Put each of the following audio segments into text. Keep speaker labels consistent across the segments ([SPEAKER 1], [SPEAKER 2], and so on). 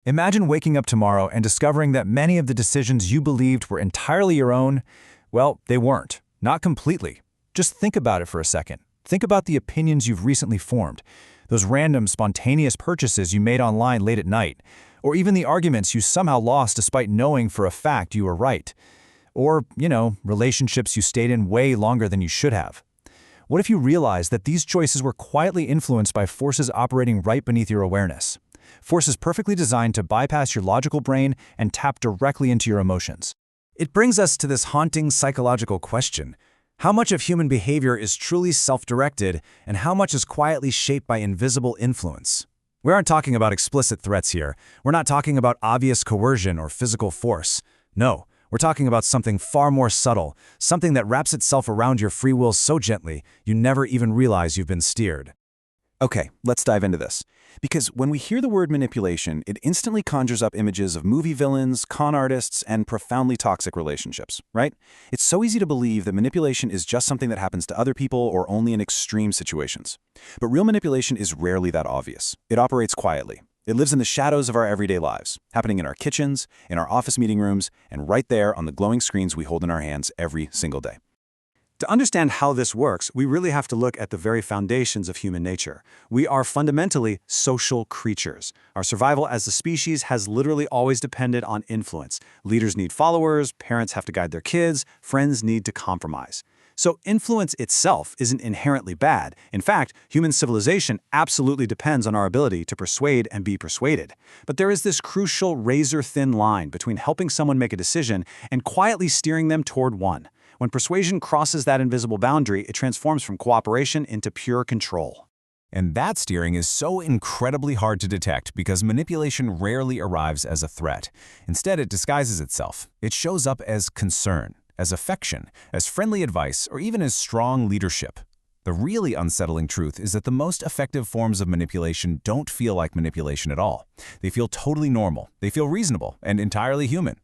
[SPEAKER 1] Imagine waking up tomorrow and discovering that many of the decisions you believed were entirely your own, well, they weren't. Not completely. Just think about it for a second. Think about the opinions you've recently formed, those random, spontaneous purchases you made online late at night, or even the arguments you somehow lost despite knowing for a fact you were right. Or, relationships you stayed in way longer than you should have. What if you realized that these choices were quietly influenced by forces operating right beneath your awareness? Forces perfectly designed to bypass your logical brain and tap directly into your emotions. It brings us to this haunting psychological question. How much of human behavior is truly self-directed, and how much is quietly shaped by invisible influence? We aren't talking about explicit threats here. We're not talking about obvious coercion or physical force. No, we're talking about something far more subtle, something that wraps itself around your free will so gently you never even realize you've been steered.
[SPEAKER 2] Okay, let's dive into this. Because when we hear the word manipulation, it instantly conjures up images of movie villains, con artists, and profoundly toxic relationships, right? It's so easy to believe that manipulation is just something that happens to other people or only in extreme situations. But real manipulation is rarely that obvious. It operates quietly. It lives in the shadows of our everyday lives, happening in our kitchens, in our office meeting rooms, and right there on the glowing screens we hold in our hands every single day.
[SPEAKER 3] To understand how this works, we really have to look at the very foundations of human nature. We are fundamentally social creatures. Our survival as a species has literally always depended on influence. Leaders need followers, parents have to guide their kids, friends need to compromise. So influence itself isn't inherently bad. In fact, human civilization absolutely depends on our ability to persuade and be persuaded. But there is this crucial razor-thin line between helping someone make a decision and quietly steering them toward one. When persuasion crosses that invisible boundary, it transforms from cooperation into pure control.
[SPEAKER 1] And that steering is so incredibly hard to detect because manipulation rarely arrives as a threat. Instead, it disguises itself. It shows up as concern, as affection, as friendly advice, or even as strong leadership. The really unsettling truth is that the most effective forms of manipulation don't feel like manipulation at all. They feel totally normal, they feel reasonable, and entirely human.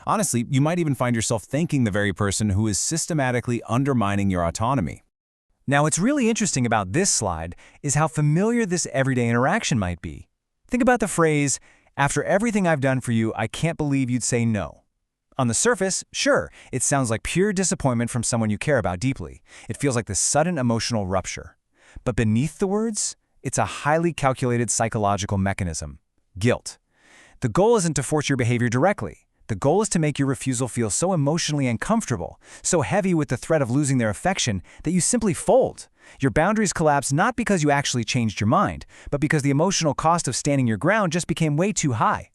[SPEAKER 1] Honestly, you might even find yourself thanking the very person who is systematically undermining your autonomy. Now, what's really interesting about this slide is how familiar this everyday interaction might be. Think about the phrase, "After everything I've done for you, I can't believe you'd say no." On the surface, sure, it sounds like pure disappointment from someone you care about deeply. It feels like this sudden emotional rupture. But beneath the words, it's a highly calculated psychological mechanism: guilt. The goal isn't to force your behavior directly. The goal is to make your refusal feel so emotionally uncomfortable, so heavy with the threat of losing their affection, that you simply fold. Your boundaries collapse not because you actually changed your mind, but because the emotional cost of standing your ground just became way too high.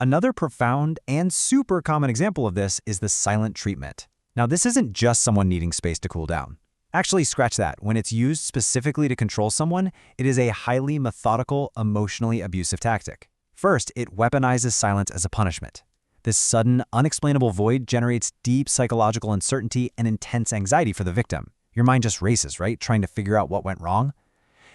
[SPEAKER 1] Another profound and super common example of this is the silent treatment. Now, this isn't just someone needing space to cool down. Actually, scratch that. When it's used specifically to control someone, it is a highly methodical, emotionally abusive tactic. First, it weaponizes silence as a punishment. This sudden, unexplainable void generates deep psychological uncertainty and intense anxiety for the victim. Your mind just races, right? Trying to figure out what went wrong.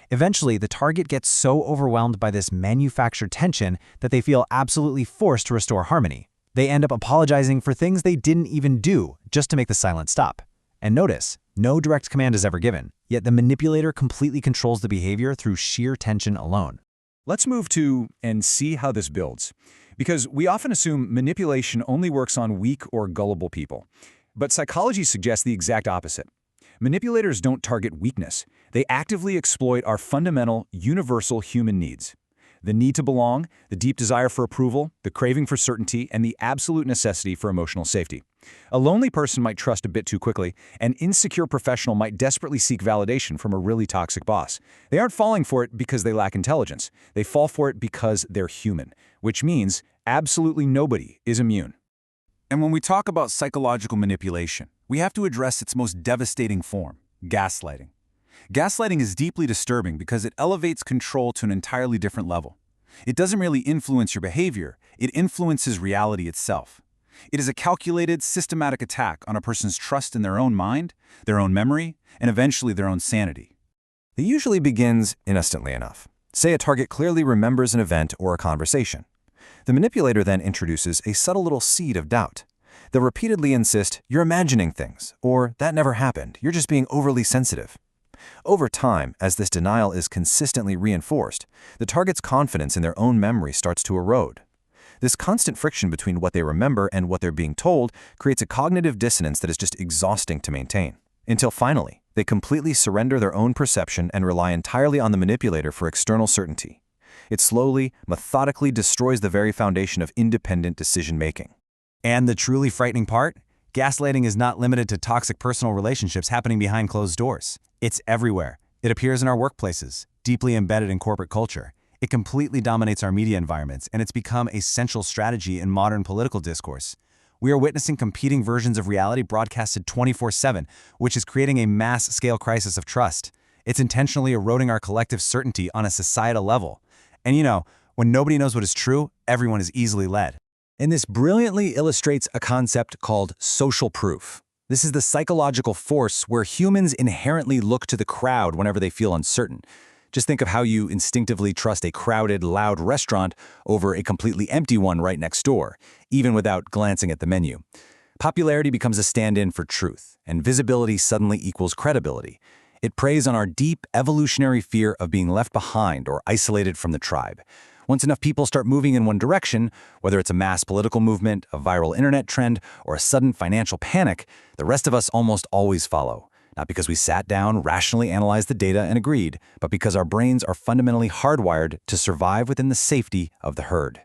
[SPEAKER 1] Eventually, the target gets so overwhelmed by this manufactured tension that they feel absolutely forced to restore harmony. They end up apologizing for things they didn't even do just to make the silence stop. And notice, no direct command is ever given, yet the manipulator completely controls the behavior through sheer tension alone.
[SPEAKER 4] Let's move to and see how this builds. Because we often assume manipulation only works on weak or gullible people. But psychology suggests the exact opposite. Manipulators don't target weakness. They actively exploit our fundamental, universal human needs. The need to belong, the deep desire for approval, the craving for certainty, and the absolute necessity for emotional safety. A lonely person might trust a bit too quickly. An insecure professional might desperately seek validation from a really toxic boss. They aren't falling for it because they lack intelligence. They fall for it because they're human, which means absolutely nobody is immune.
[SPEAKER 2] And when we talk about psychological manipulation, we have to address its most devastating form: gaslighting. Gaslighting is deeply disturbing because it elevates control to an entirely different level. It doesn't really influence your behavior, it influences reality itself. It is a calculated, systematic attack on a person's trust in their own mind, their own memory, and eventually their own sanity.
[SPEAKER 1] It usually begins innocently enough. Say a target clearly remembers an event or a conversation. The manipulator then introduces a subtle little seed of doubt. They'll repeatedly insist, "You're imagining things," or "That never happened, you're just being overly sensitive." Over time, as this denial is consistently reinforced, the target's confidence in their own memory starts to erode. This constant friction between what they remember and what they're being told creates a cognitive dissonance that is just exhausting to maintain. Until finally, they completely surrender their own perception and rely entirely on the manipulator for external certainty. It slowly, methodically destroys the very foundation of independent decision-making.
[SPEAKER 3] And the truly frightening part? Gaslighting is not limited to toxic personal relationships happening behind closed doors. It's everywhere. It appears in our workplaces, deeply embedded in corporate culture. It completely dominates our media environments, and it's become a central strategy in modern political discourse. We are witnessing competing versions of reality broadcasted 24/7, which is creating a mass-scale crisis of trust. It's intentionally eroding our collective certainty on a societal level. And when nobody knows what is true, everyone is easily led.
[SPEAKER 2] And this brilliantly illustrates a concept called social proof. This is the psychological force where humans inherently look to the crowd whenever they feel uncertain. Just think of how you instinctively trust a crowded, loud restaurant over a completely empty one right next door, even without glancing at the menu. Popularity becomes a stand-in for truth, and visibility suddenly equals credibility. It preys on our deep evolutionary fear of being left behind or isolated from the tribe. Once enough people start moving in one direction, whether it's a mass political movement, a viral internet trend, or a sudden financial panic, the rest of us almost always follow. Not because we sat down, rationally analyzed the data, and agreed, but because our brains are fundamentally hardwired to survive within the safety of the herd.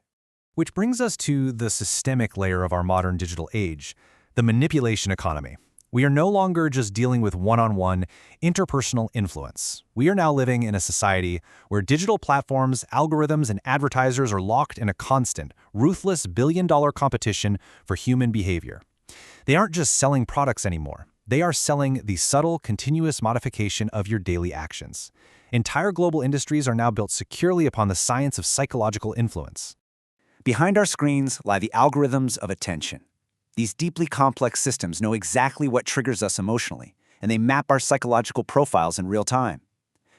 [SPEAKER 1] Which brings us to the systemic layer of our modern digital age, the manipulation economy. We are no longer just dealing with one-on-one, interpersonal influence. We are now living in a society where digital platforms, algorithms, and advertisers are locked in a constant, ruthless billion-dollar competition for human behavior. They aren't just selling products anymore. They are selling the subtle, continuous modification of your daily actions. Entire global industries are now built securely upon the science of psychological influence.
[SPEAKER 2] Behind our screens lie the algorithms of attention. These deeply complex systems know exactly what triggers us emotionally, and they map our psychological profiles in real time.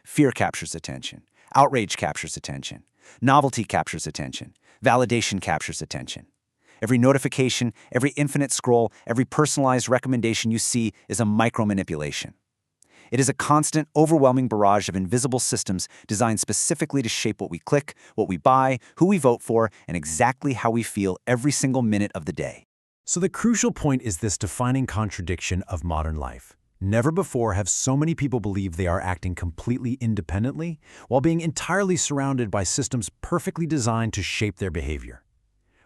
[SPEAKER 2] Fear captures attention. Outrage captures attention. Novelty captures attention. Validation captures attention. Every notification, every infinite scroll, every personalized recommendation you see is a micromanipulation. It is a constant, overwhelming barrage of invisible systems designed specifically to shape what we click, what we buy, who we vote for, and exactly how we feel every single minute of the day.
[SPEAKER 3] So the crucial point is this defining contradiction of modern life. Never before have so many people believed they are acting completely independently while being entirely surrounded by systems perfectly designed to shape their behavior.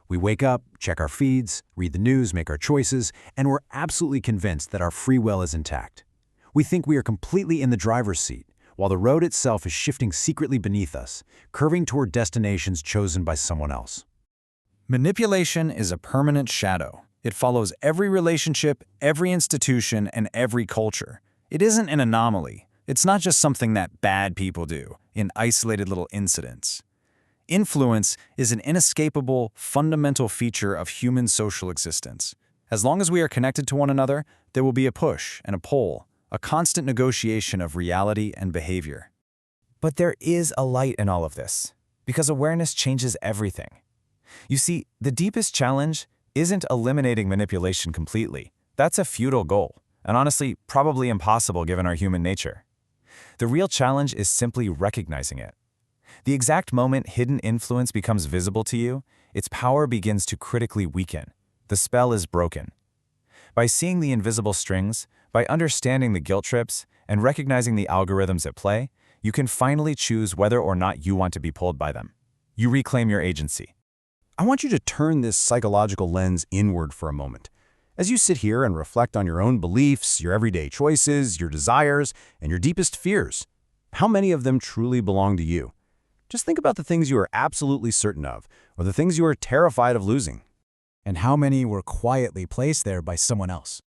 [SPEAKER 3] We wake up, check our feeds, read the news, make our choices, and we're absolutely convinced that our free will is intact. We think we are completely in the driver's seat, while the road itself is shifting secretly beneath us, curving toward destinations chosen by someone else.
[SPEAKER 1] Manipulation is a permanent shadow. It follows every relationship, every institution, and every culture. It isn't an anomaly. It's not just something that bad people do in isolated little incidents. Influence is an inescapable, fundamental feature of human social existence. As long as we are connected to one another, there will be a push and a pull, a constant negotiation of reality and behavior. But there is a light in all of this, because awareness changes everything. You see, the deepest challenge isn't eliminating manipulation completely. That's a futile goal, and honestly, probably impossible given our human nature. The real challenge is simply recognizing it. The exact moment hidden influence becomes visible to you, its power begins to critically weaken. The spell is broken. By seeing the invisible strings, by understanding the guilt trips, and recognizing the algorithms at play, you can finally choose whether or not you want to be pulled by them. You reclaim your agency.
[SPEAKER 3] I want you to turn this psychological lens inward for a moment. As you sit here and reflect on your own beliefs, your everyday choices, your desires, and your deepest fears, how many of them truly belong to you? Just think about the things you are absolutely certain of, or the things you are terrified of losing. And how many were quietly placed there by someone else?